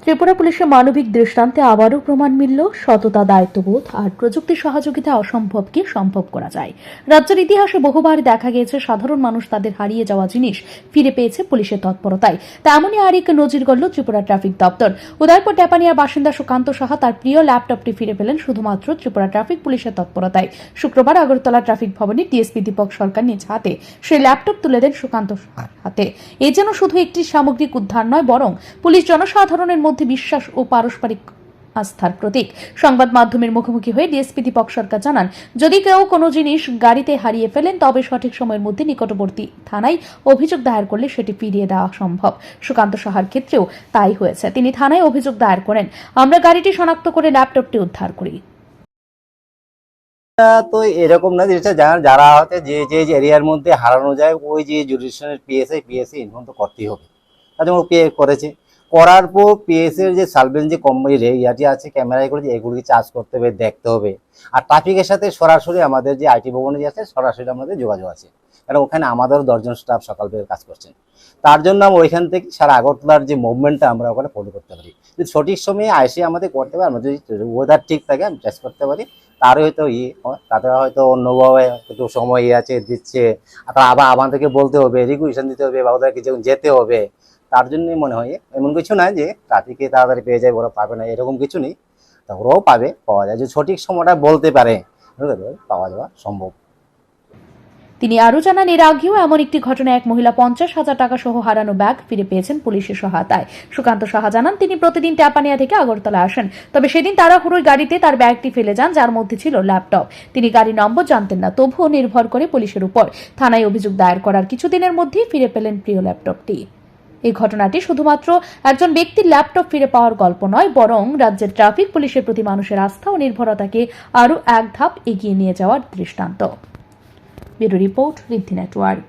ত্রিপুরা পুলিশের মানবিক দৃষ্টান্তে আবারও প্রমাণ মিলল সততা, দায়িত্ববোধ আর প্রযুক্তির সহযোগিতা অসম্ভবকে সম্ভব করা যায়। রাজ্যের ইতিহাসে বহুবার দেখা গিয়েছে সাধারণ মানুষ তাদের হারিয়ে যাওয়া জিনিস ফিরে পেয়েছে পুলিশের তৎপরতায়। তেমনই আর এক নজির গড়ল ত্রিপুরা ট্রাফিক দপ্তর। উদয়পুর টেপানিয়ার বাসিন্দা সুকান্ত সাহা তার প্রিয় ল্যাপটপটি ফিরে পেলেন শুধুমাত্র ত্রিপুরা ট্রাফিক পুলিশের তৎপরতায়। শুক্রবার আগরতলা ট্রাফিক ভবনে ডিএসপি দীপক সরকার নিজ হাতে সেই ল্যাপটপ তুলে দেন সুকান্ত সাহার হাতে। এ যেন শুধু একটি সামগ্রিক উদ্ধার নয়, বরং পুলিশ জনসাধারণের মধ্যে বিশ্বাস ও পারস্পরিক আস্থার প্রতীক। সংবাদ মাধ্যমের মুখোমুখি হয়ে ডিএসপি দীপক সরকার জানান, যদি কেউ কোনো জিনিস গাড়িতে হারিয়ে ফেলেন তবে সঠিক সময়ের মধ্যে নিকটবর্তী থানায় অভিযোগ দায়ের করলে সেটি ফিরিয়ে দেওয়া সম্ভব। সুকান্ত সাহার ক্ষেত্রেও তাই হয়েছে। তিনি থানায় অভিযোগ দায়ের করেন, আমরা গাড়িটি শনাক্ত করে ল্যাপটপটি উদ্ধার করি। তো এরকম না, যেটা যারা হচ্ছে যে এরিয়ার মধ্যে হারানো যায় ওই যে জুডিশিয়ালের পিএসসি ইনফর্ম তো করতেই হবে। তাদের পে করেছে, করার পর পিএসসির যে সার্ভেলেন্স যে ইয়াটি আছে ক্যামেরায় করে এগুলিকে চার্জ করতে হবে, দেখতে হবে। আর ট্রাফিকের সাথে সরাসরি আমাদের যে আইটি ভবনে যে আছে সরাসরি আমাদের যোগাযোগ আছে, কারণ ওখানে আমাদেরও 10 জন স্টাফ সকাল থেকে কাজ করছেন। তার জন্য আমরা ওইখান থেকে সারা আগরতলার যে মুভমেন্টটা আমরা ওখানে ফলো করতে পারি। যদি সঠিক সময়ে আইসে আমাদের করতে পারি, আমরা যদি ওয়েদার ঠিক থাকে আমি টেস্ট করতে পারি, তারও হয়তো তাদের হয়তো অন্যভাবে একটু সময় আছে দিচ্ছে, আবার আমাদেরকে বলতে হবে, রিকুয়েশন দিতে হবে বা ওদেরকে যখন যেতে হবে। তার জন্যই মনে হয় এমন কিছু না যে ট্রাফিকে তাড়াতাড়ি পেয়ে যায় ওরা পাবে না, এরকম কিছু নেই। তা ওরাও পাওয়া যায়, যে সঠিক সময়টা বলতে পারে পাওয়া যাওয়া সম্ভব। তিনি আরও জানান, এর আগেও এমন একটি ঘটনায় এক মহিলা 50,000 টাকা সহ হারানো ব্যাগ ফিরে পেয়েছেন পুলিশের সহায়তায়। সুকান্ত সাহা জানান, তিনি প্রতিদিন টেপানিয়া থেকে আগরতলা আসেন, তবে সেদিন তাড়াহুড়োর গাড়িতে তার ব্যাগটি ফেলে যান, যার মধ্যে ছিল ল্যাপটপ। তিনি গাড়ি নম্বর জানতেন না, তবুও নির্ভর করে পুলিশের উপর থানায় অভিযোগ দায়ের করার কিছুদিনের মধ্যেই ফিরে পেলেন প্রিয় ল্যাপটপটি। এই ঘটনাটি শুধুমাত্র একজন ব্যক্তির ল্যাপটপ ফিরে পাওয়ার গল্প নয়, বরং রাজ্যের ট্রাফিক পুলিশের প্রতি মানুষের আস্থা ও নির্ভরতাকে আরও এক ধাপ এগিয়ে নিয়ে যাওয়ার দৃষ্টান্ত। ব্যুরো রিপোর্ট, ঋদ্ধি নেটওয়ার্ক।